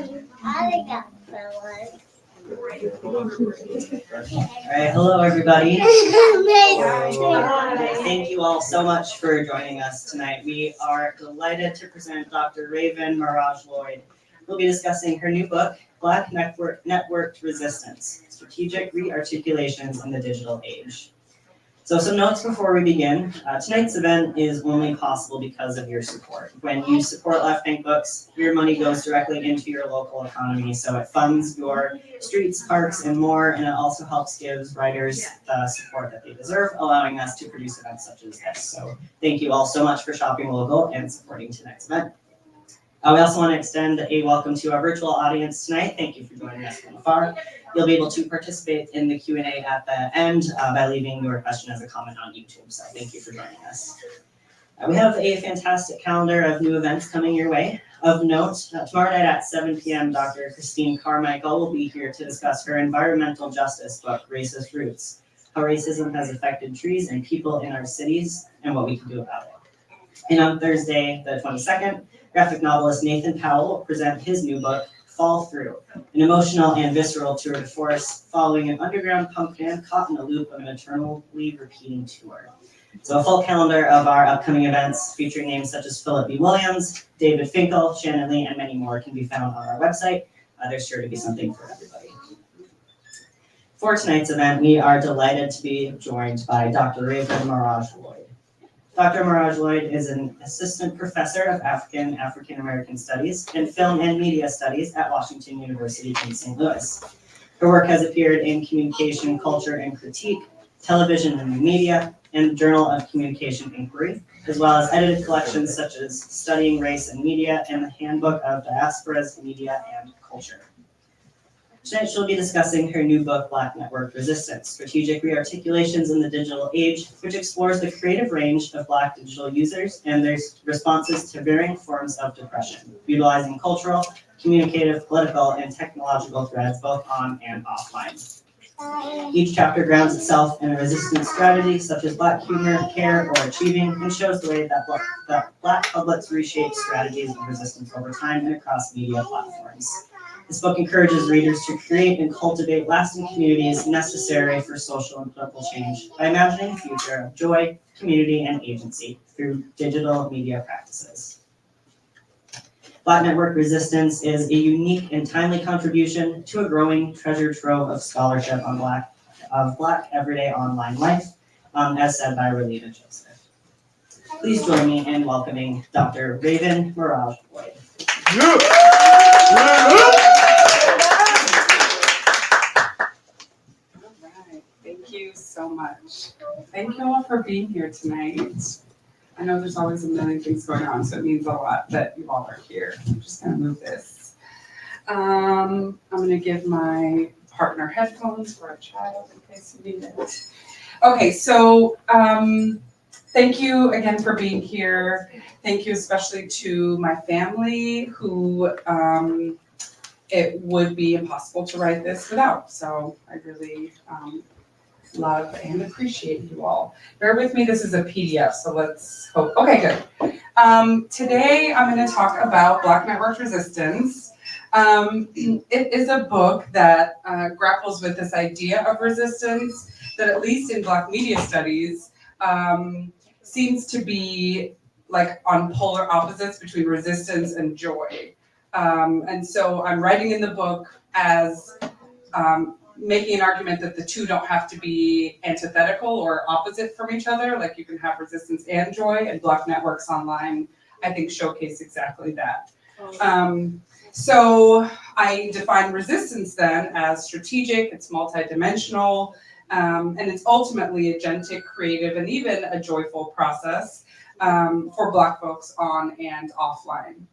right, hello everybody. Thank you all so much for joining us tonight. We are delighted to present Dr. Raven Maragh-Lloyd. We'll be discussing her new book, Black Networked Resistance: Strategic Rearticulations in the Digital Age. So some notes before we begin. Tonight's event is only possible because of your support. When you support Left Bank Books, your money goes directly into your local economy, so it funds your streets, parks, and more, and it also helps give writers the support that they deserve, allowing us to produce events such as this. So thank you all so much for shopping local and supporting tonight's event. We also want to extend a welcome to our virtual audience tonight. Thank you for joining us from afar. You'll be able to participate in the Q&A at the end by leaving your question as a comment on YouTube. So thank you for joining us. We have a fantastic calendar of new events coming your way. Of note, tomorrow night at 7 p.m., Dr. Christine Carmichael will be here to discuss her environmental justice book, Racist Roots: How Racism Has Affected Trees and People in Our Cities and What We Can Do About It. And on Thursday, the 22nd, graphic novelist Nathan Powell will present his new book, Fall Through, an emotional and visceral tour de force following an underground punk band caught in a loop of an eternally repeating tour. So a full calendar of our upcoming events featuring names such as Philip B. Williams, David Finkel, Shannon Lee, and many more can be found on our website. There's sure to be something for everybody. For tonight's event, we are delighted to be joined by Dr. Raven Maragh-Lloyd. Dr. Maragh-Lloyd is an assistant professor of African American Studies and Film and Media Studies at Washington University in St. Louis. Her work has appeared in Communication, Culture, and Critique, Television and Media, and the Journal of Communication Inquiry, as well as edited collections such as Studying Race and Media and the Handbook of Diasporas, Media, and Culture. Tonight she'll be discussing her new book, Black Network Resistance: Strategic Rearticulations in the Digital Age, which explores the creative range of Black digital users and their responses to varying forms of depression, utilizing cultural, communicative, political, and technological threads both on and offline. Each chapter grounds itself in a resistance strategy such as Black humor, care, or achieving, and shows the way that Black publics reshape strategies of resistance over time and across media platforms. This book encourages readers to create and cultivate lasting communities necessary for social and political change by imagining a future of joy, community, and agency through digital media practices. Black Network Resistance is a unique and timely contribution to a growing treasure trove of scholarship on Black everyday online life, as said by Relita Joseph. Please join me in welcoming Dr. Raven Maragh-Lloyd. Thank you so much. Thank you all for being here tonight. I know there's always a million things going on, so it means a lot that you all are here. I'm just going to move this. I'm going to give my partner headphones for a child in case you need it. Okay, so thank you again for being here. Thank you especially to my family who it would be impossible to write this without. So I really love and appreciate you all. Bear with me, this is a PDF, so let's hope. Okay, good. Today I'm going to talk about Black Network Resistance. It is a book that grapples with this idea of resistance that, at least in Black media studies, seems to be like on polar opposites between resistance and joy. And so I'm writing in the book as making an argument that the two don't have to be antithetical or opposite from each other. Like you can have resistance and joy, and Black networks online, I think, showcase exactly that. So I define resistance then as strategic, it's multidimensional, and it's ultimately agentic, creative, and even a joyful process for Black folks on and offline.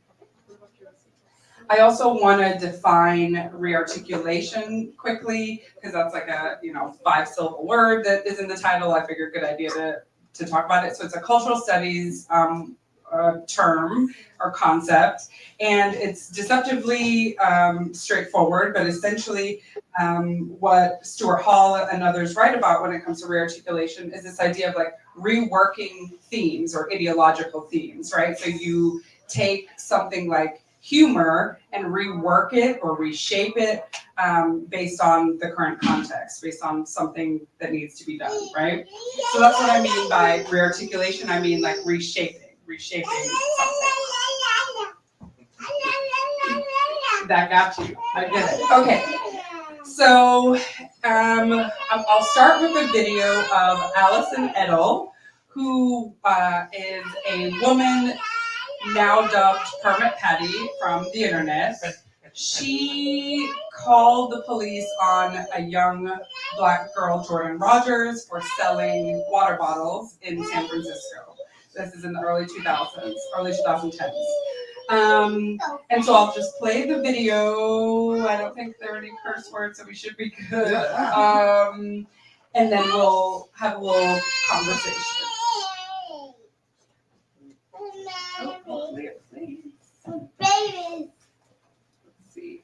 I also want to define rearticulation quickly, because that's like a 5-syllable word that is in the title. I figured good idea to talk about it. So it's a cultural studies term or concept, and it's deceptively straightforward, but essentially what Stuart Hall and others write about when it comes to rearticulation is this idea of like reworking themes or ideological themes, right? So you take something like humor and rework it or reshape it based on the current context, based on something that needs to be done, right? So that's what I mean by rearticulation. I mean like reshaping something. That got you. I get it. Okay. So I'll start with a video of Allison Edel, who is a woman now dubbed Permit Patty from the internet. She called the police on a young black girl, Jordan Rogers, for selling water bottles in San Francisco. This is in the early 2010s. And so I'll just play the video. I don't think there are any curse words, so we should be good. And then we'll have a little conversation. Let's see.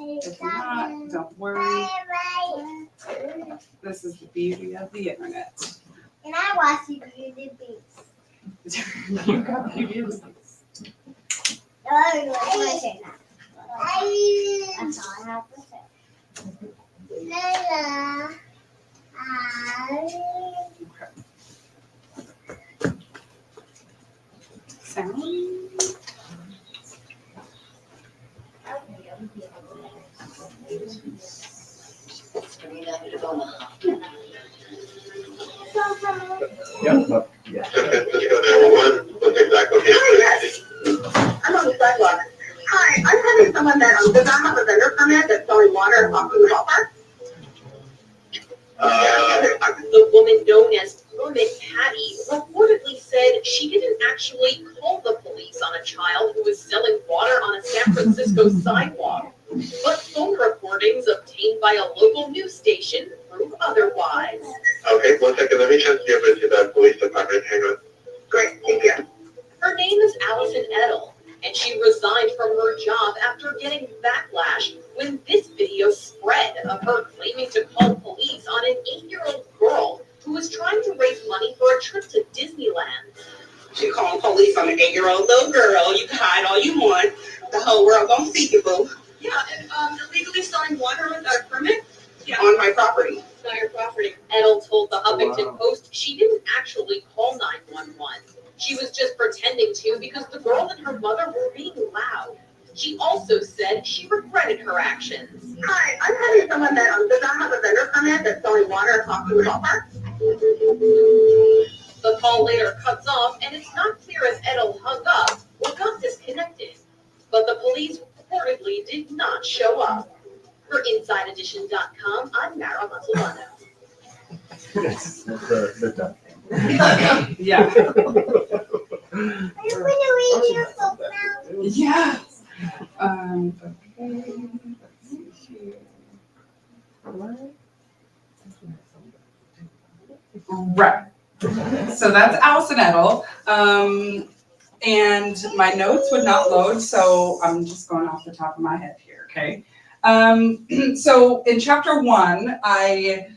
If not, don't worry. This is the beauty of the internet. And I watch you do the beats. You got Beauty of the Beast. No, I want to say that. That's all I have to say. Lala. Sound? Yeah. What's exact location? I'm on the sidewalk. Hi, I'm having someone that does not have a vendor permit that's selling water off the shopper. The woman known as Permit Patty reportedly said she didn't actually call the police on a child who was selling water on a San Francisco sidewalk, but phone recordings obtained by a local news station prove otherwise. Okay, 1 second. Let me transfer you over to the police department. Hang on. Great, thank you. Her name is Allison Edel, and she resigned from her job after getting backlash when this video spread of her claiming to call police on an 8-year-old girl who was trying to raise money for a trip to Disneyland. She called police on an 8-year-old little girl. You can hide all you want. The whole world gonna see you, boo. Yeah, and illegally selling water without a permit? Yeah. On my property. It's not your property. Edel told the Huffington Post she didn't actually call 911. She was just pretending to because the girl and her mother were being loud. She also said she regretted her actions. Hi, I'm having someone that does not have a vendor permit that's selling water off the shopper. The call later cuts off, and it's not clear if Edel hung up or got disconnected. But the police reportedly did not show up. For InsideEdition.com, I'm Maragh-Lloyd. The duck. Yeah. Are you going to read your book now? Yeah. Okay. Let's see here. Right. So that's Allison Edel. And my notes would not load, so I'm just going off the top of my head here, okay? So in chapter 1, I'm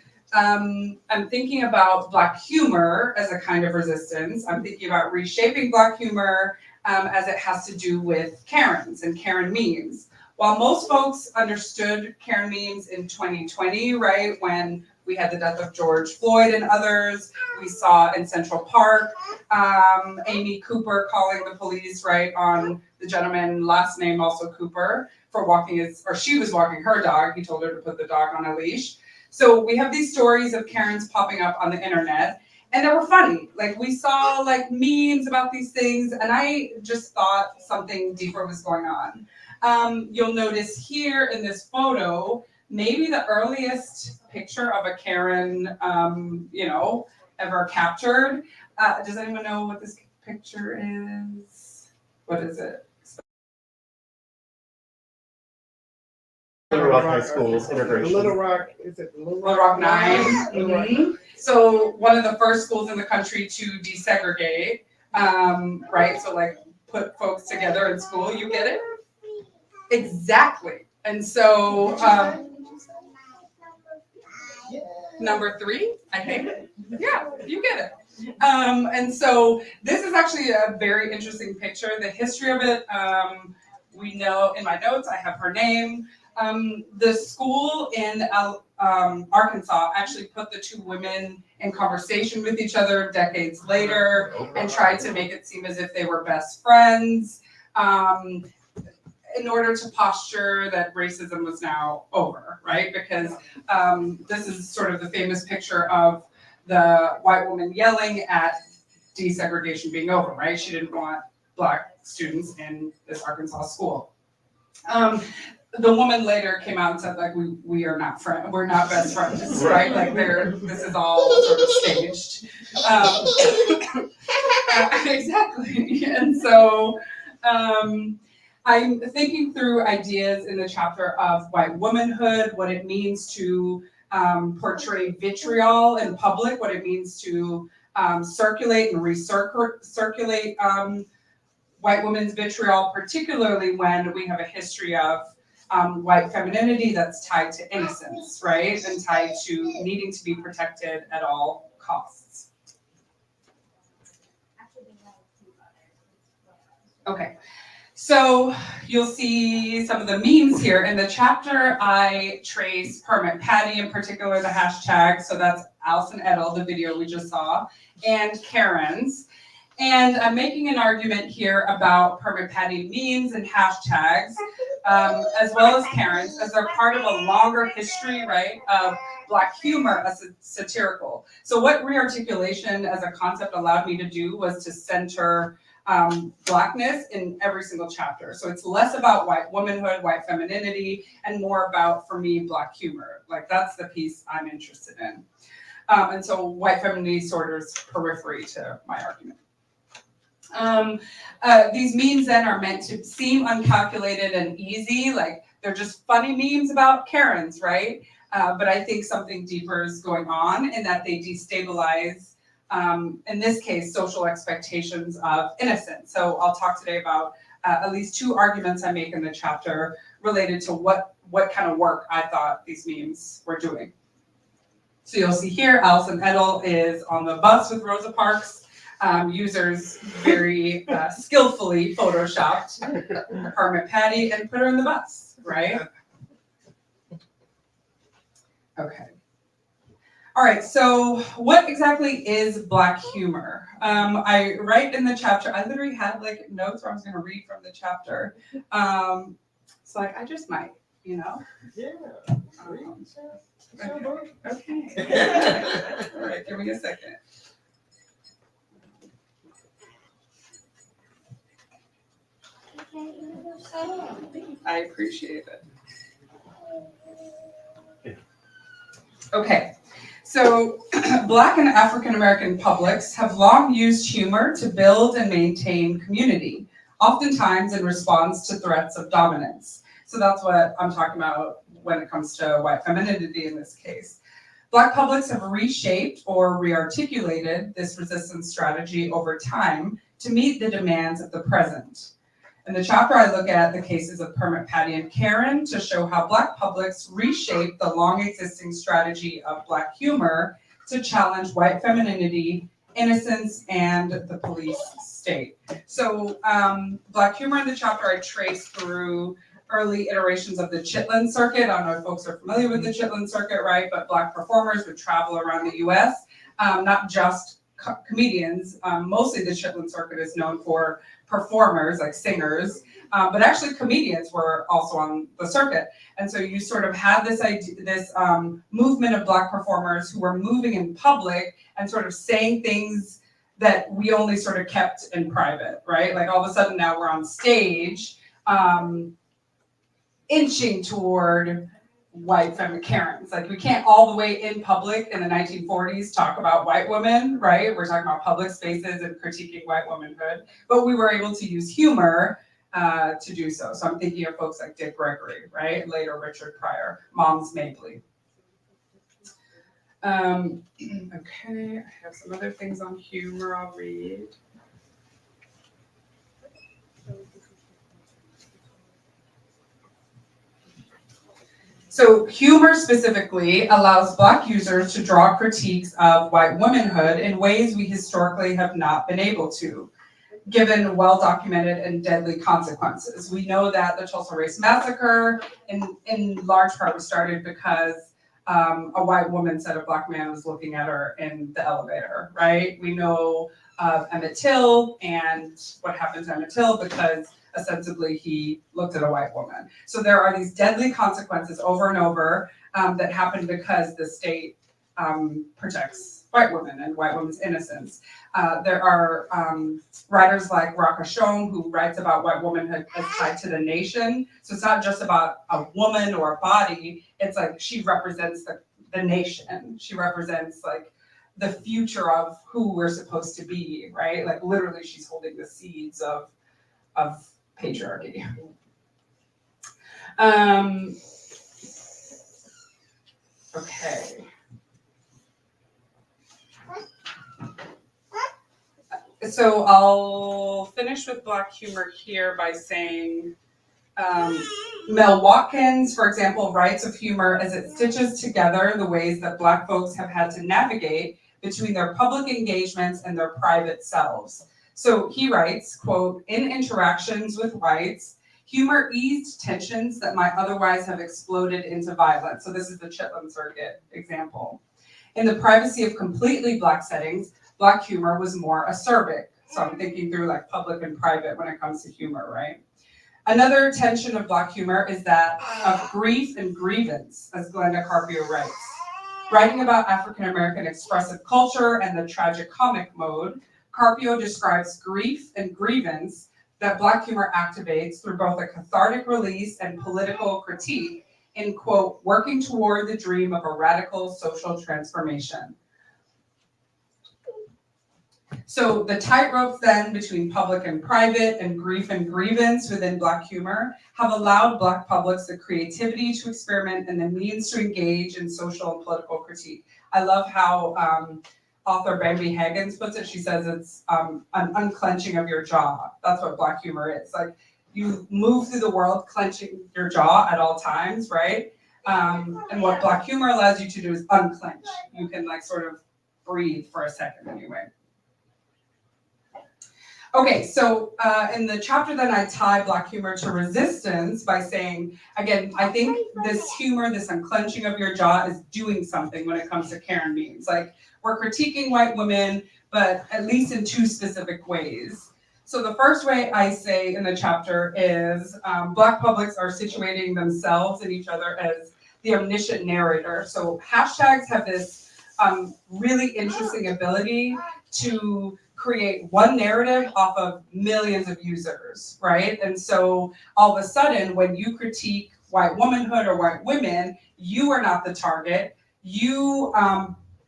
thinking about Black humor as a kind of resistance. I'm thinking about reshaping Black humor as it has to do with Karens and Karen memes. While most folks understood Karen memes in 2020, right, when we had the death of George Floyd and others, we saw in Central Park, Amy Cooper calling the police, right, on the gentleman, last name also Cooper, for she was walking her dog. He told her to put the dog on a leash. So we have these stories of Karens popping up on the internet, and they were funny. Like, we saw like memes about these things, and I just thought something deeper was going on. You'll notice here in this photo, maybe the earliest picture of a Karen, ever captured. Does anyone know what this picture is? What is it? Little Rock High School integration. Little Rock, is it Little Rock 9. Mhm. So one of the first schools in the country to desegregate, right? So like put folks together in school. You get it? Exactly. And so number 3, I think. Yeah, you get it. And so this is actually a very interesting picture. The history of it we know, in my notes, I have her name. The school in Arkansas actually put the two women in conversation with each other decades later and tried to make it seem as if they were best friends in order to posture that racism was now over, right? Because this is sort of the famous picture of the white woman yelling at desegregation being over, right? She didn't want Black students in this Arkansas school. The woman later came out and said, like, we are not friends, we're not best friends, right? Like, this is all sort of staged. Exactly. And so I'm thinking through ideas in the chapter of white womanhood, what it means to portray vitriol in public, what it means to circulate and recirculate white women's vitriol, particularly when we have a history of white femininity that's tied to innocence, right? And tied to needing to be protected at all costs. Okay, so you'll see some of the memes here. In the chapter, I trace Permit Patty, in particular the hashtag, so that's Allison Edel, the video we just saw, and Karen's. And I'm making an argument here about Permit Patty memes and hashtags, as well as Karen's, as they're part of a longer history, right, of Black humor as satirical. So what rearticulation as a concept allowed me to do was to center Blackness in every single chapter. So it's less about white womanhood, white femininity, and more about, for me, Black humor. Like, that's the piece I'm interested in. And so white femininity sort of periphery to my argument. These memes then are meant to seem uncalculated and easy, like they're just funny memes about Karens, right? But I think something deeper is going on in that they destabilize, in this case, social expectations of innocence. So I'll talk today about at least two arguments I make in the chapter related to what kind of work I thought these memes were doing. So you'll see here, Allison Edel is on the bus with Rosa Parks. Users very skillfully photoshopped Permit Patty and put her in the bus, right? Okay. All right, so what exactly is Black humor? I write in the chapter, I literally had like notes where I was gonna read from the chapter. So like, I just might, you know? Yeah. Okay. All right, give me a second. I appreciate it. Okay, so Black and African American publics have long used humor to build and maintain community, oftentimes in response to threats of dominance. So that's what I'm talking about when it comes to white femininity in this case. Black publics have reshaped or rearticulated this resistance strategy over time to meet the demands of the present. In the chapter, I look at the cases of Permit Patty and Karen to show how Black publics reshaped the long-existing strategy of Black humor to challenge white femininity, innocence, and the police state. So Black humor in the chapter I trace through early iterations of the Chitlin circuit. I don't know if folks are familiar with the Chitlin circuit, right? But Black performers would travel around the US, not just comedians. Mostly the Chitlin circuit is known for performers, like singers, but actually comedians were also on the circuit. And so you sort of had this idea, this movement of Black performers who were moving in public and sort of saying things that we only sort of kept in private, right? Like all of a sudden now we're on stage, inching toward white feminine Karens. Like we can't all the way in public in the 1940s talk about white women, right? We're talking about public spaces and critiquing white womanhood, but we were able to use humor to do so. So I'm thinking of folks like Dick Gregory, right? Later Richard Pryor, Moms Mabley. Okay, I have some other things on humor I'll read. So humor specifically allows Black users to draw critiques of white womanhood in ways we historically have not been able to. given well-documented and deadly consequences. We know that the Tulsa Race Massacre in large part was started because a white woman said a black man was looking at her in the elevator, right? We know of Emmett Till and what happened to Emmett Till because ostensibly he looked at a white woman. So there are these deadly consequences over and over that happen because the state protects white women and white women's innocence. There are writers like Raka Shome who writes about white womanhood as tied to the nation. So it's not just about a woman or a body, it's like she represents the nation. She represents like the future of who we're supposed to be, right? Like literally she's holding the seeds of patriarchy. Okay. So I'll finish with Black humor here by saying Mel Watkins, for example, writes of humor as it stitches together the ways that Black folks have had to navigate between their public engagements and their private selves. So he writes, quote, "In interactions with whites, humor eased tensions that might otherwise have exploded into violence." So this is the Chitlin Circuit example. In the privacy of completely Black settings, Black humor was more acerbic. So I'm thinking through like public and private when it comes to humor, right? Another tension of Black humor is that of grief and grievance, as Glenda Carpio writes. Writing about African American expressive culture and the tragic comic mode, Carpio describes grief and grievance that Black humor activates through both a cathartic release and political critique in, quote, working toward the dream of a radical social transformation. So the tightrope then between public and private and grief and grievance within Black humor have allowed Black publics the creativity to experiment and the means to engage in social and political critique. I love how author Bambi Haggins puts it. She says it's an unclenching of your jaw. That's what Black humor is. Like you move through the world clenching your jaw at all times, right? And what Black humor allows you to do is unclench. You can like sort of breathe for a second anyway. Okay, so in the chapter then I tie Black humor to resistance by saying, again, I think this humor, this unclenching of your jaw is doing something when it comes to Karen memes. Like we're critiquing white women, but at least in two specific ways. So the first way I say in the chapter is Black publics are situating themselves and each other as the omniscient narrator. So hashtags have this really interesting ability to create one narrative off of millions of users, right? And so all of a sudden, when you critique white womanhood or white women, you are not the target. You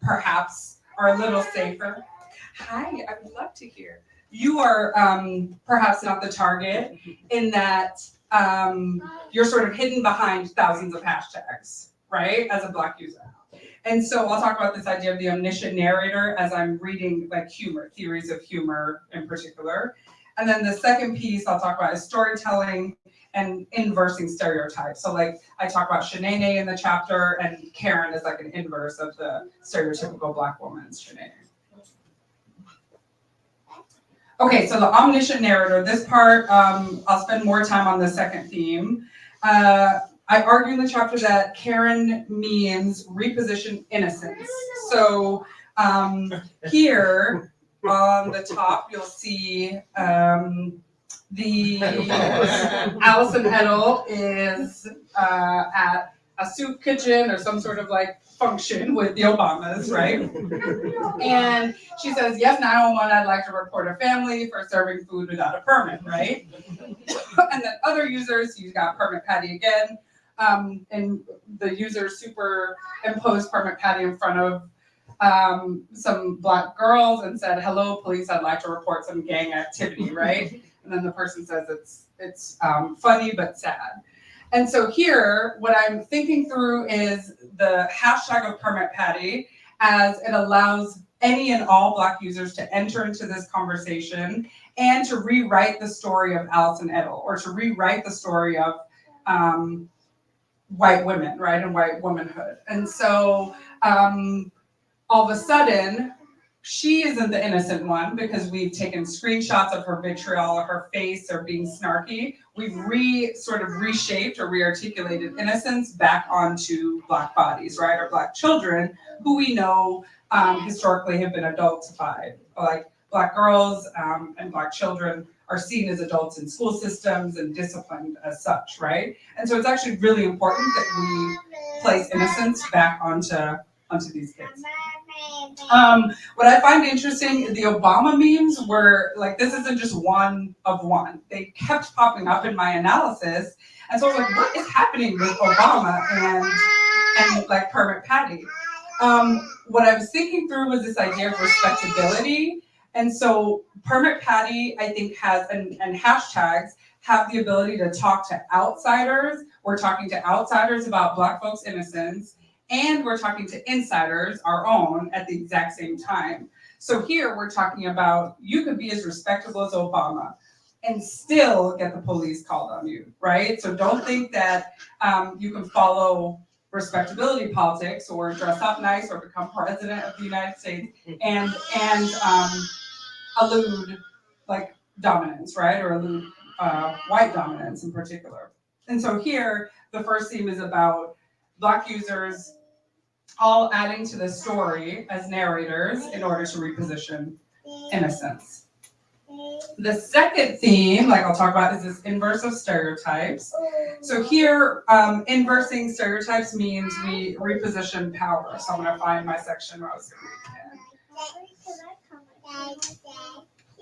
perhaps are a little safer. Hi, I would love to hear. You are perhaps not the target in that you're sort of hidden behind thousands of hashtags, right? As a Black user. And so I'll talk about this idea of the omniscient narrator as I'm reading like humor, theories of humor in particular. And then the second piece I'll talk about is storytelling and inversing stereotypes. So like I talk about Shanae in the chapter and Karen is like an inverse of the stereotypical Black woman's Shanae. Okay, so the omniscient narrator, this part, I'll spend more time on the second theme. I argue in the chapter that Karen means reposition innocence. So here on the top, you'll see the Allison Edel is at a soup kitchen or some sort of like function with the Obamas, right? And she says, yes, 911, I'd like to report a family for serving food without a permit, right? And then other users, you got Permit Patty again. And the user superimposed Permit Patty in front of some Black girls and said, hello, police, I'd like to report some gang activity, right? And then the person says it's funny but sad. And so here, what I'm thinking through is the hashtag of Permit Patty as it allows any and all Black users to enter into this conversation and to rewrite the story of Allison Edel or to rewrite the story of white women, right, and white womanhood. And so all of a sudden, she isn't the innocent one because we've taken screenshots of her vitriol, her face, or being snarky. We've sort of reshaped or rearticulated innocence back onto Black bodies, right? Or Black children who we know historically have been adultified. Like Black girls and Black children are seen as adults in school systems and disciplined as such, right? And so it's actually really important that we place innocence back onto these kids. What I find interesting, the Obama memes were like, this isn't just one of one. They kept popping up in my analysis. And so I was like, what is happening with Obama and like Permit Patty? What I was thinking through was this idea of respectability. And so Permit Patty, I think, has, and hashtags have the ability to talk to outsiders. We're talking to outsiders about Black folks' innocence, and we're talking to insiders, our own, at the exact same time. So here we're talking about, you could be as respectable as Obama and still get the police called on you, right? So don't think that you can follow respectability politics or dress up nice or become president of the United States and elude like dominance, right? Or elude white dominance in particular. And so here, the first theme is about Black users all adding to the story as narrators in order to reposition innocence. The second theme, like I'll talk about, is this inverse of stereotypes. So here, inversing stereotypes means we reposition power. So I'm going to find my section where I was going to read.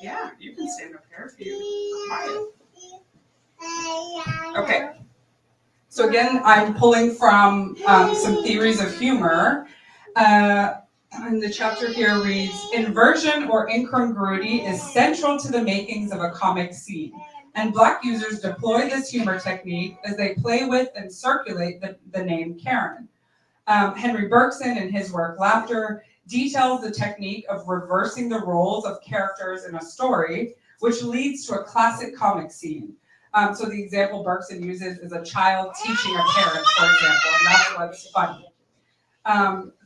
Yeah, you can stand up here if you quiet. Okay. So again, I'm pulling from some theories of humor. And the chapter here reads, inversion or incongruity is central to the makings of a comic scene. And Black users deploy this humor technique as they play with and circulate the name Karen. Henry Bergson, in his work Laughter, details the technique of reversing the roles of characters in a story, which leads to a classic comic scene. So the example Bergson uses is a child teaching a parent, for example, and that's what's funny.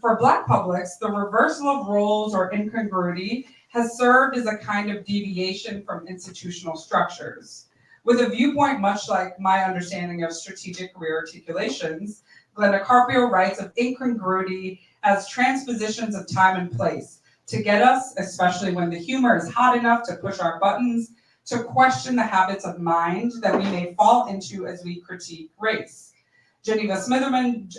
For Black publics, the reversal of roles or incongruity has served as a kind of deviation from institutional structures. With a viewpoint much like my understanding of strategic rearticulations, Glenda Carpio writes of incongruity as transpositions of time and place to get us, especially when the humor is hot enough to push our buttons, to question the habits of mind that we may fall into as we critique race. Geneva Smitherman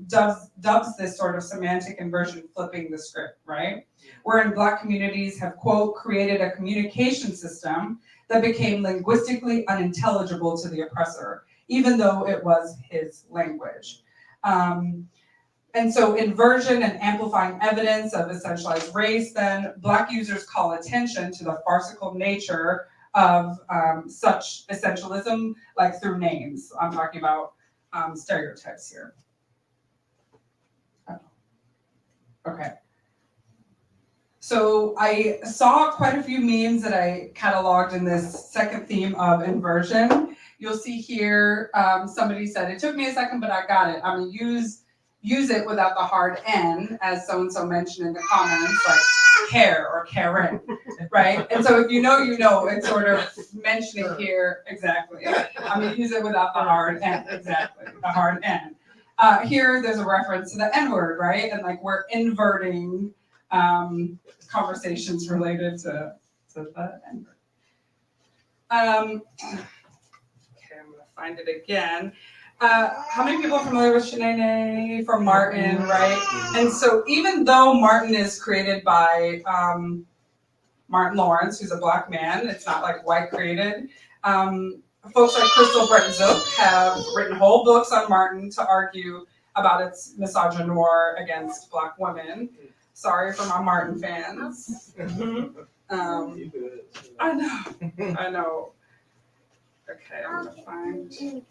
dubs this sort of semantic inversion flipping the script, right? Wherein Black communities have, quote, created a communication system that became linguistically unintelligible to the oppressor, even though it was his language. And so inversion and amplifying evidence of essentialized race, then Black users call attention to the farcical nature of such essentialism, like through names. I'm talking about stereotypes here. Okay. So I saw quite a few memes that I cataloged in this second theme of inversion. You'll see here, somebody said, it took me a second, but I got it. I'm gonna use it without the hard N, as so-and-so mentioned in the comments, like care or Karen, right? And so if you know, you know, it's sort of mentioning here, exactly. I'm gonna use it without the hard N, exactly, the hard N. Here, there's a reference to the N-word, right? And like we're inverting conversations related to the N-word. Okay, I'm gonna find it again. How many people are familiar with Shanae from Martin, right? And so even though Martin is created by Martin Lawrence, who's a Black man, it's not like white created. Folks like Crystal Brett Zook have written whole books on Martin to argue about its misogynoir against Black women. Sorry for my Martin fans. I know. Okay, I'm gonna find.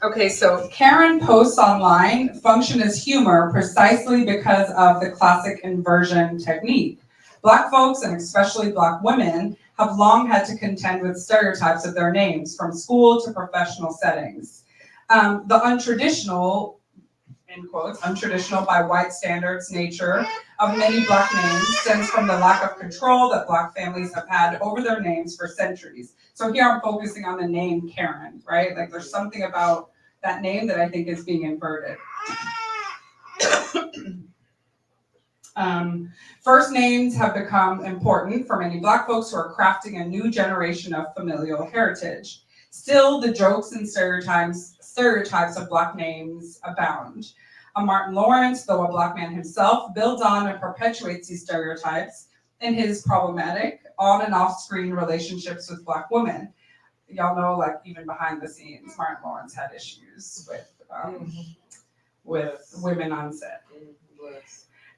Okay, so Karen posts online function as humor precisely because of the classic inversion technique. Black folks, and especially Black women, have long had to contend with stereotypes of their names, from school to professional settings. The untraditional, in quotes, untraditional by white standards nature of many Black names stems from the lack of control that Black families have had over their names for centuries. So here I'm focusing on the name Karen, right? Like there's something about that name that I think is being inverted. First names have become important for many Black folks who are crafting a new generation of familial heritage. Still, the jokes and stereotypes of Black names abound. Martin Lawrence, though a Black man himself, builds on and perpetuates these stereotypes in his problematic on and off screen relationships with Black women. Y'all know, like even behind the scenes, Martin Lawrence had issues with women on set.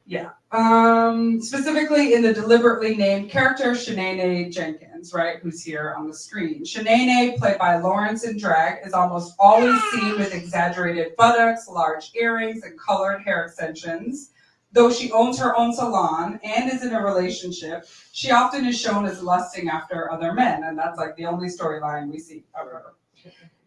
Yeah. Specifically in the deliberately named character, Shanae Jenkins, right, who's here on the screen. Shanae, played by Lawrence in drag, is almost always seen with exaggerated buttocks, large earrings, and colored hair extensions. Though she owns her own salon and is in a relationship, she often is shown as lusting after other men, and that's like the only storyline we see of her.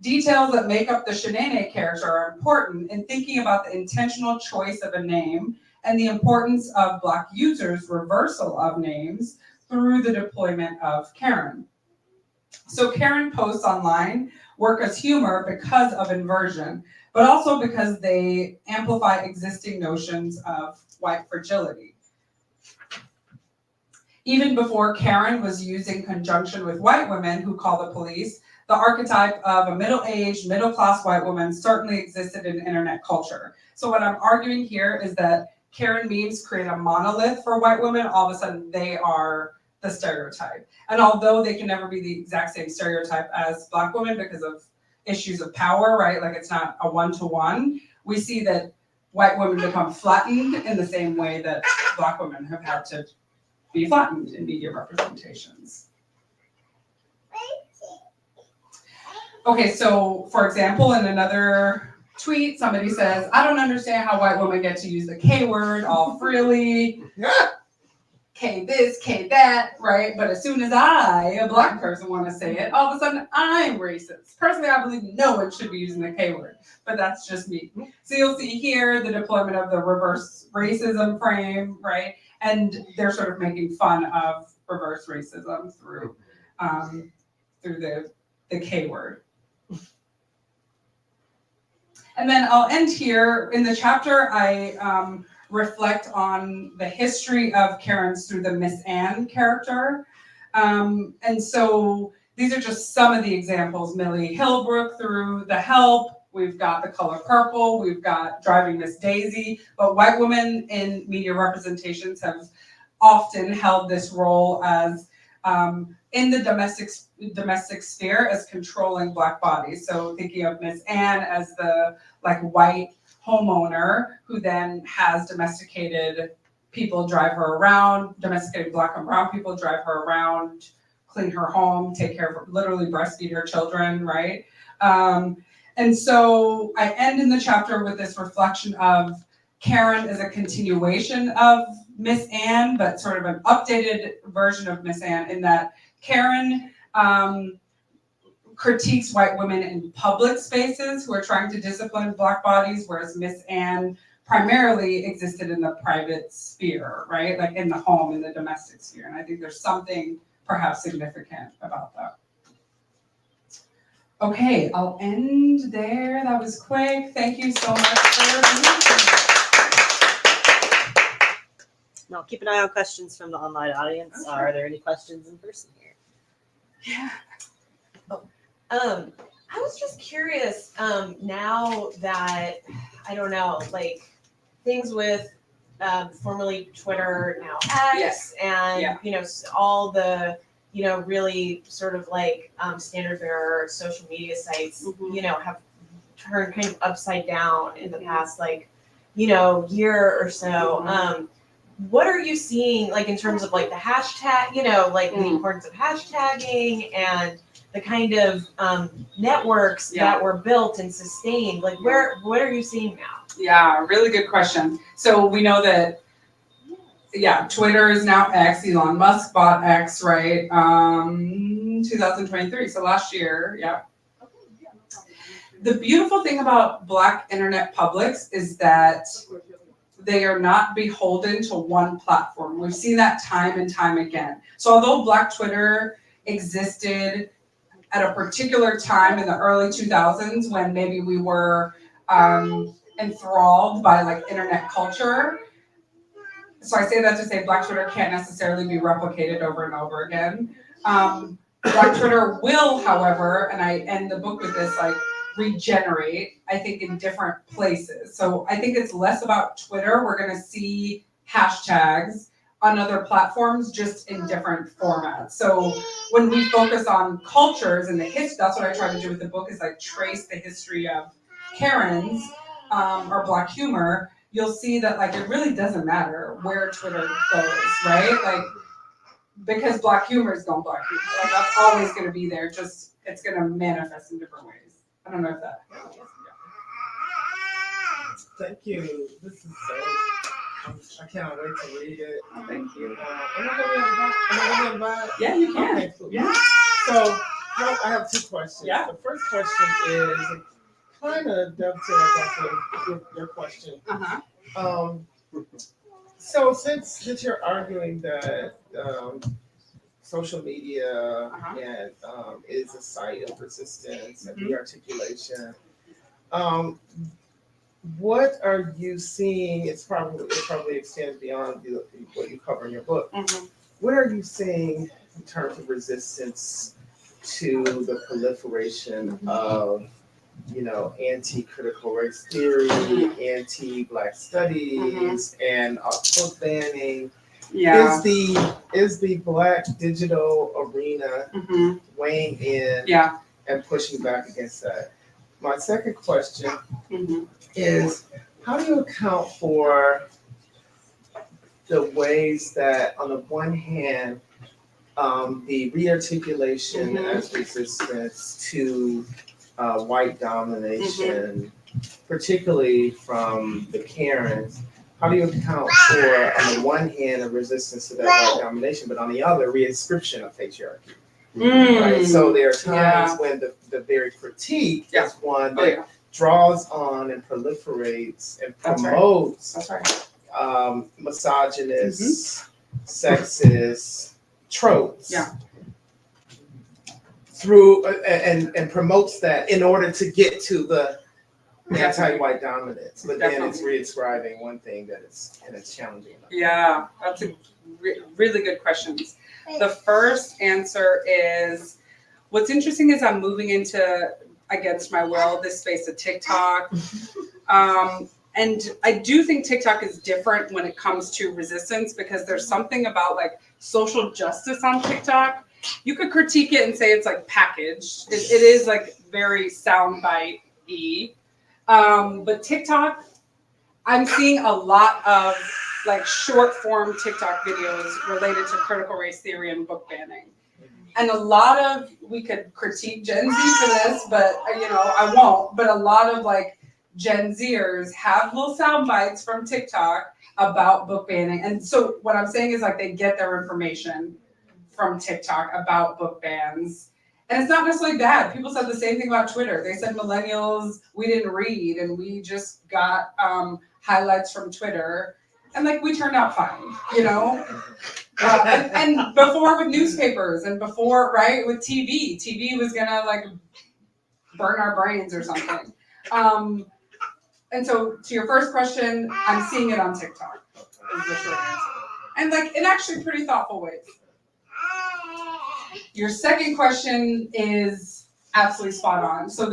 Details that make up the Shanae character are important in thinking about the intentional choice of a name and the importance of Black users' reversal of names through the deployment of Karen. So Karen posts online work as humor because of inversion, but also because they amplify existing notions of white fragility. Even before Karen was used in conjunction with white women who call the police, the archetype of a middle-aged, middle-class white woman certainly existed in internet culture. So what I'm arguing here is that Karen memes create a monolith for white women. All of a sudden, they are the stereotype. And although they can never be the exact same stereotype as Black women because of issues of power, right? Like it's not a one-to-one. We see that white women become flattened in the same way that Black women have had to be flattened in media representations. Okay, so for example, in another tweet, somebody says, I don't understand how white women get to use the K word all freely. K this, K that, right? But as soon as I, a Black person, want to say it, all of a sudden I'm racist. Personally, I believe no one should be using the K word, but that's just me. So you'll see here the deployment of the reverse racism frame, right? And they're sort of making fun of reverse racism through the K word. And then I'll end here. In the chapter, I reflect on the history of Karen's through the Miss Anne character. And so these are just some of the examples. Millie Hillbrook through The Help. We've got The Color Purple. We've got Driving Miss Daisy. But white women in media representations have often held this role as in the domestic sphere as controlling Black bodies. So thinking of Miss Anne as the like white homeowner who then has domesticated people drive her around, domesticated Black and brown people drive her around, clean her home, take care of her, literally breastfeed her children, right? And so I end in the chapter with this reflection of Karen as a continuation of Miss Anne, but sort of an updated version of Miss Anne in that Karen critiques white women in public spaces who are trying to discipline Black bodies, whereas Miss Anne primarily existed in the private sphere, right? Like in the home, in the domestic sphere. And I think there's something perhaps significant about that. Okay, I'll end there. That was quick. Thank you so much for being here. Now, keep an eye on questions from the online audience. Okay. Are there any questions in person here? Yeah. I was just curious, now that, I don't know, like things with formerly Twitter, now X, and, Yeah. you know, all the, you know, really sort of like standard bearer social media sites, you know, have turned kind of upside down in the past, like, you know, year or so. What are you seeing, like, in terms of like the hashtag, you know, like the importance of hashtagging and the kind of networks that were built and sustained? Like, what are you seeing now? Yeah, really good question. So we know that yeah, Twitter is now X. Elon Musk bought X, right? 2023, so last year, yeah. The beautiful thing about Black internet publics is that they are not beholden to one platform. We've seen that time and time again. So although Black Twitter existed at a particular time in the early 2000s when maybe we were enthralled by like internet culture, so I say that to say Black Twitter can't necessarily be replicated over and over again. Black Twitter will, however, and I end the book with this, like, regenerate, I think, in different places. So I think it's less about Twitter. We're gonna see hashtags on other platforms, just in different formats. So when we focus on cultures and the history, that's what I try to do with the book, is like trace the history of Karens or Black humor. You'll see that like it really doesn't matter where Twitter goes, right? Like, because Black humor is going Black humor. Like that's always gonna be there, just it's gonna manifest in different ways. I don't know if that. Thank you. This is I can't wait to read it. Oh, thank you. Am I gonna invite? Yeah, you can. Okay, cool. Yeah. So I have two questions. Yeah. The first question is kind of dovetails off of your question. Uh-huh. So since you're arguing that social media and is a site of resistance and rearticulation, what are you seeing? It probably extends beyond what you cover in your book. What are you seeing in terms of resistance to the proliferation of, anti-critical race theory, anti-Black studies, and book banning? Yeah. Is the Black digital arena weighing in and pushing back against that? My second question is, how do you account for the ways that, on the one hand, the rearticulation as resistance to white domination, particularly from the Karens, how do you account for, on the one hand, a resistance to that white domination, but on the other, reinscription of patriarchy? Right? So there are times when the very critique is one that draws on and proliferates and promotes misogynist, sexist tropes through and promotes that in order to get to the anti-white dominance, but then it's reinscribing one thing that it's challenging. Yeah, that's a really good questions. The first answer is, what's interesting is I'm moving into, against my will, this space of TikTok. And I do think TikTok is different when it comes to resistance, because there's something about like social justice on TikTok. You could critique it and say it's like packaged. It is like very soundbite-y. But TikTok, I'm seeing a lot of like short form TikTok videos related to critical race theory and book banning. And a lot of, we could critique Gen Z for this, but I won't, but a lot of like Gen Zers have little sound bites from TikTok about book banning. And so what I'm saying is like they get their information from TikTok about book bans. And it's not necessarily bad. People said the same thing about Twitter. They said millennials, we didn't read and we just got highlights from Twitter. And like we turned out fine, and before with newspapers and before, right, with TV was gonna like burn our brains or something. And so to your first question, I'm seeing it on TikTok is the short answer. And like in actually pretty thoughtful ways. Your second question is absolutely spot on. So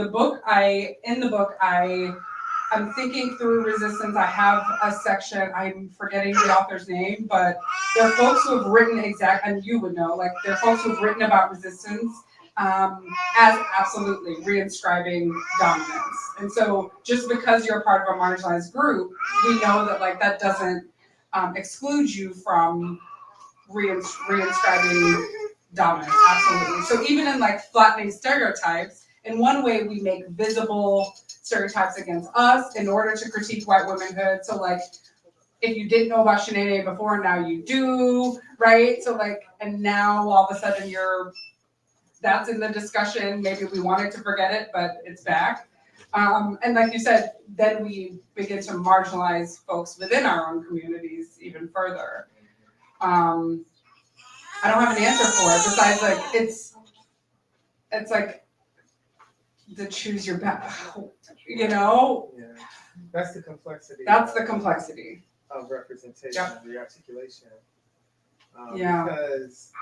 I'm thinking through resistance. I have a section, I'm forgetting the author's name, but there are folks who have written and you would know, like there are folks who have written about resistance as absolutely reinscribing dominance. And so just because you're a part of a marginalized group, we know that like that doesn't exclude you from reinscribing dominance, absolutely. So even in like flattening stereotypes, in one way we make visible stereotypes against us in order to critique white womanhood. So like if you didn't know about Shanae before, now you do, right? So like, and now all of a sudden that's in the discussion. Maybe we wanted to forget it, but it's back. And like you said, then we begin to marginalize folks within our own communities even further. I don't have an answer for it besides like it's like the choose your battle, you know? Yeah. That's the complexity. That's the complexity of representation, Yep. of the articulation. Yeah. Because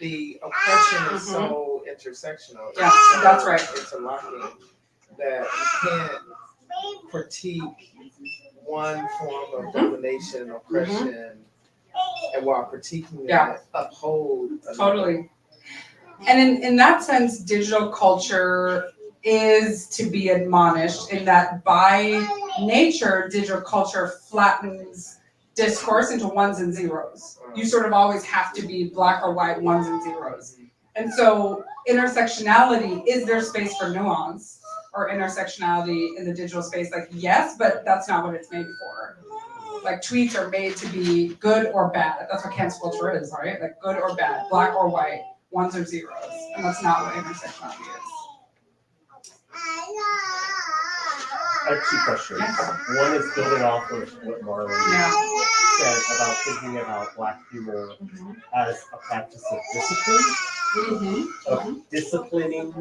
the oppression is so intersectional. Yeah, so that's right. interlocking that you can't critique one form of domination and oppression, and while critiquing it, uphold another. Totally. And in that sense, digital culture is to be admonished in that by nature, digital culture flattens discourse into ones and zeros. You sort of always have to be black or white, ones and zeros. And so intersectionality, is there space for nuance or intersectionality in the digital space? Like, yes, but that's not what it's made for. Like tweets are made to be good or bad. That's what cancel culture is, right? Like good or bad, black or white, ones or zeros. And that's not what intersectionality is. I have two questions. One is building off of what Marlon said about thinking about Black humor as a practice of discipline, of disciplining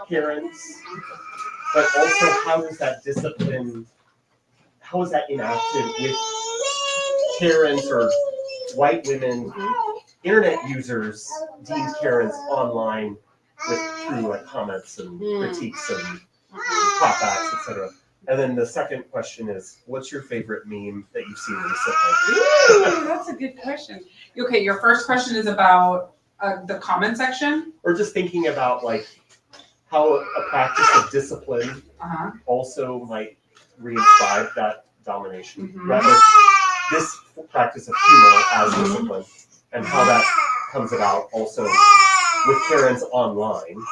parents, but also how is that discipline, how is that enacted with parents or white women, internet users deemed parents online through like comments and critiques and clapbacks, etc. And then the second question is, what's your favorite meme that you've seen recently? Ooh, that's a good question. Okay, your first question is about the comment section? Or just thinking about like how a practice of discipline also might reinscribe that domination. Rather, this practice of humor as discipline and how that comes about also with parents online.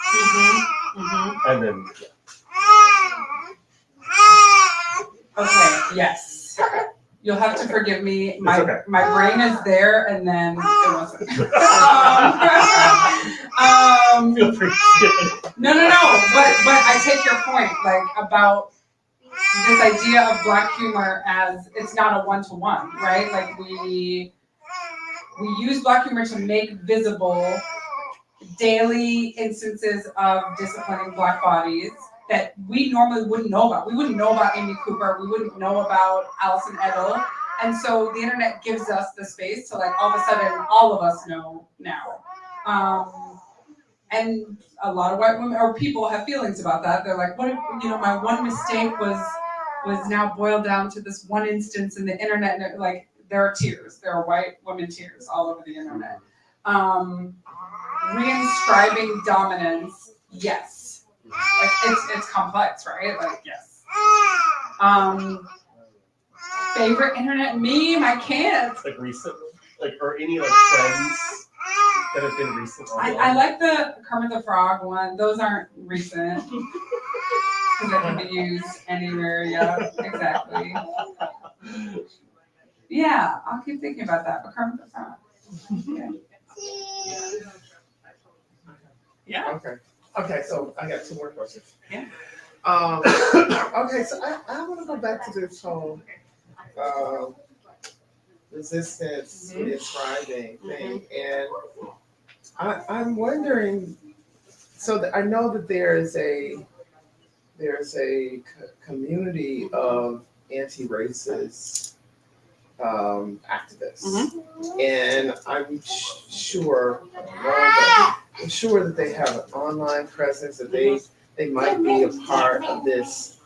And then okay, yes. You'll have to forgive me. My brain is there and then it wasn't. Feel free to No. But I take your point, like about this idea of Black humor as it's not a one-to-one, right? Like we use Black humor to make visible daily instances of disciplining Black bodies that we normally wouldn't know about. We wouldn't know about Amy Cooper. We wouldn't know about Alison Edel. And so the internet gives us the space to like all of a sudden all of us know now. And a lot of white women or people have feelings about that. They're like, what if, my one mistake was now boiled down to this one instance in the internet. And like there are tears. There are white women tears all over the internet. Reinscribing dominance, yes. Like it's complex, right? Like yes. Favorite internet meme? I can't. like recently, like or any like trends that have been recent. I like the Kermit the Frog one. Those aren't recent because they can be used anywhere. Yeah, exactly. Yeah, I'll keep thinking about that. But Kermit the Frog. Yeah. Okay, so I got two more questions. Yeah. Okay, so I want to go back to this whole resistance inscribing thing, and I'm wondering. So I know that there's a community of anti-racist activists, and I'm sure that they have an online presence, that they might be a part of this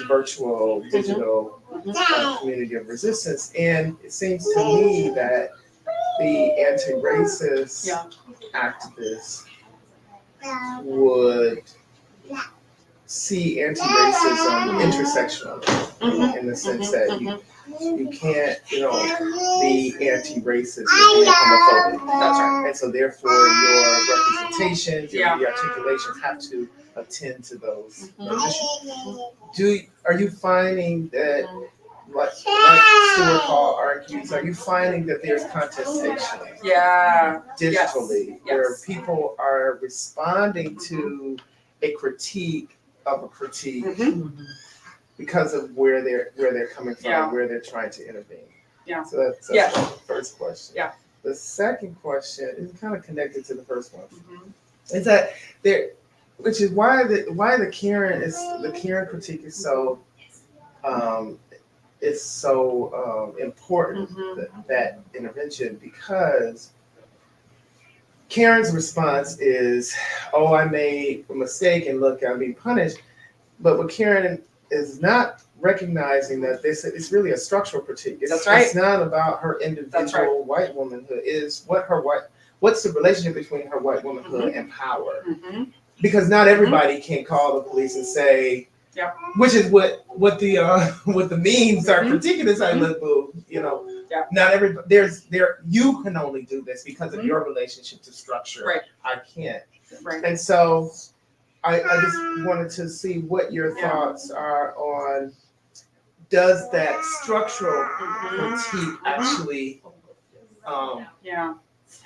virtual digital community of resistance. And it seems to me that the anti-racist activists would see anti-racism intersectionally, in the sense that you can't, be anti-racist and be homophobic. That's right. And so therefore your representations, your articulations have to attend to those are you finding that like Stuart Hall argues, are you finding that there's contestation digitally where people are responding to a critique of a critique because of where they're coming from, where they're trying to intervene? So that's the first question. The second question is kind of connected to the first one. Is that there, which is why the Karen critique is so important, that intervention, because Karen's response is, oh, I made a mistake and look, I'm being punished. But what Karen is not recognizing that it's really a structural critique. It's not about her individual white womanhood. It's what's the relationship between her white womanhood and power? Because not everybody can call the police and say, which is what the memes are critiquing. It's like, look, boo, not everybody. You can only do this because of your relationship to structure. I can't. And so I just wanted to see what your thoughts are on, does that structural critique actually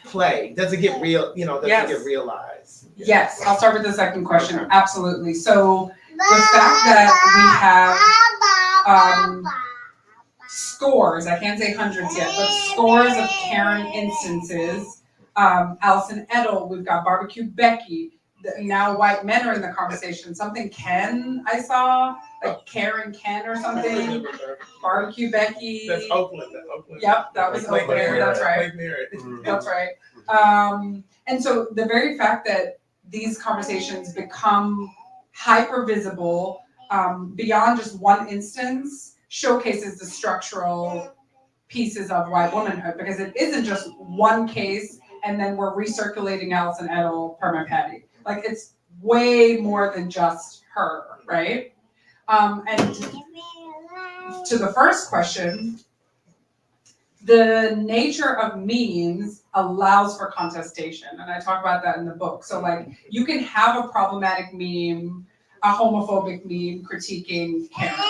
play? Does it get real? Does it get realized? Yes, I'll start with the second question. Absolutely. So the fact that we have scores, I can't say hundreds yet, but scores of Karen instances. Allison Edel, we've got Barbecue Becky. Now white men are in the conversation. Something Ken I saw, like Karen Ken or something. Barbecue Becky. That's Oakland. Yep, that was Oakland. That's right. That's right. And so the very fact that these conversations become hyper visible beyond just one instance showcases the structural pieces of white womanhood, because it isn't just one case and then we're recirculating Allison Edel, Perma Patty. Like, it's way more than just her, right? And to the first question, the nature of memes allows for contestation, and I talk about that in the book. So, like, you can have a problematic meme, a homophobic meme critiquing parents.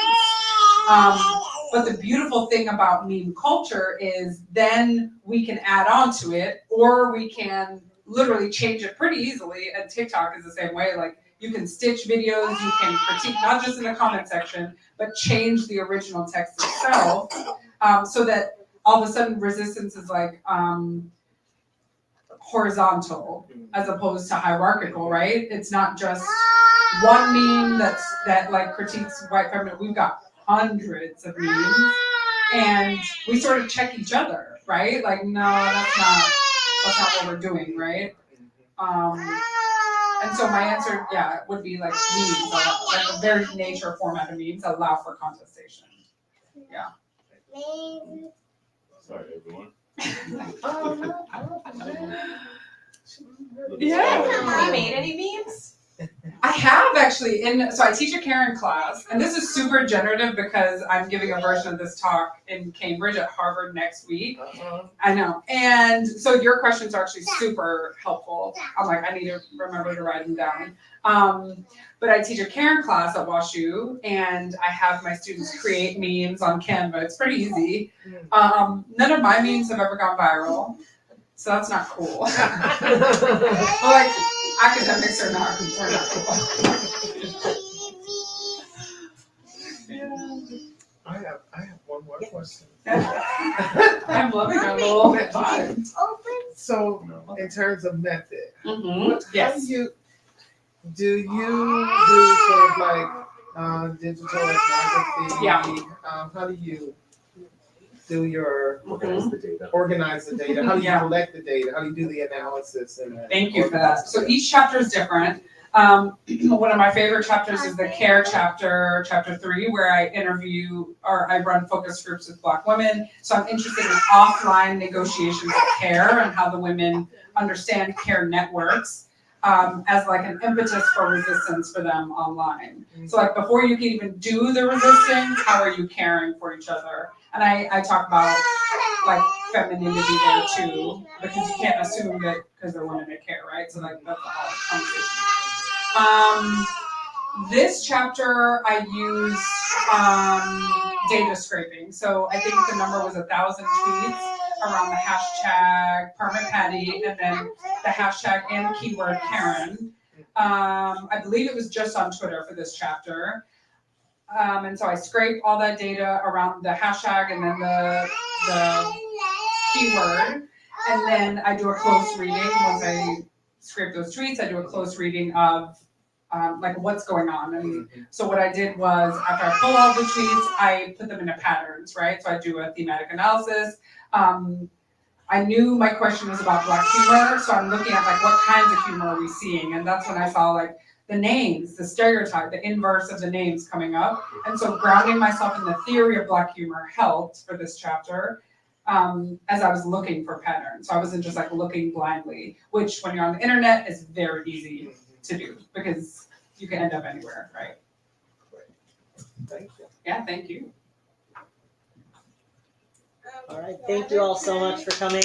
But the beautiful thing about meme culture is then we can add on to it, or we can literally change it pretty easily. And TikTok is the same way. Like, you can stitch videos, you can critique not just in the comment section, but change the original text itself, so that all of a sudden resistance is like horizontal as opposed to hierarchical, right? It's not just one meme that like critiques white feminism. We've got hundreds of memes, and we sort of check each other, right? Like, no, that's not what we're doing, right? And so my answer, would be like memes, like the very nature format of memes allow for contestation. Yeah. Sorry, everyone. Have you made any memes? I have actually, so I teach a Karen class, and this is super generative because I'm giving a version of this talk in Cambridge at Harvard next week. I know, and so your questions are actually super helpful. I'm like, I need to remember to write them down. But I teach a Karen class at WashU, and I have my students create memes on Canva. It's pretty easy. None of my memes have ever gone viral, so that's not cool. Like, academics are not cool. I have one more question. I'm loving our little vibe. So, in terms of method, Yes. do you do sort of like digital ethnography? How do you do your organize the data? How do you collect the data? How do you do the analysis? Thank you for that. So each chapter is different. One of my favorite chapters is the CARE chapter, chapter 3, where I interview or I run focus groups with Black women. So I'm interested in offline negotiations of care and how the women understand care networks as like an impetus for resistance for them online. So like before you can even do the resistance, how are you caring for each other? And I talk about like femininity there too, because you can't assume that because they're women they care, right? So like that's a hard conversation. This chapter I used data scraping. So I think the number was 1,000 tweets around the hashtag Permit Patty and then the hashtag and keyword Karen. I believe it was just on Twitter for this chapter. And so I scrape all that data around the hashtag and then the keyword. And then I do a close reading. Once I scrape those tweets, I do a close reading of like what's going on. And so what I did was after I pull all the tweets, I put them into patterns, right? So I do a thematic analysis. I knew my question was about Black humor, so I'm looking at like what kinds of humor are we seeing? And that's when I saw like the names, the stereotype, the inverse of the names coming up. And so grounding myself in the theory of Black humor helped for this chapter as I was looking for patterns. So I wasn't just like looking blindly, which when you're on the internet is very easy to do because you can end up anywhere, right? Thank you. Yeah, thank you. All right, thank you all so much for coming.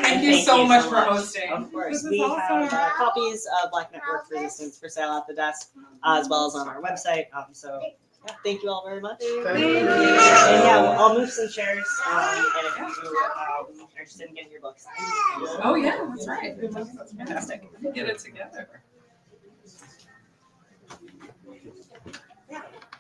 Thank you so much for hosting. Of course, This is we awesome. have copies of Black Network Resistance for sale at the desk, as well as on our website. So yeah, thank you all very much. Thank you. And yeah, I'll move some chairs. And if you are interested in getting your book signed, Oh yeah, that's right. that's fantastic. Get it together.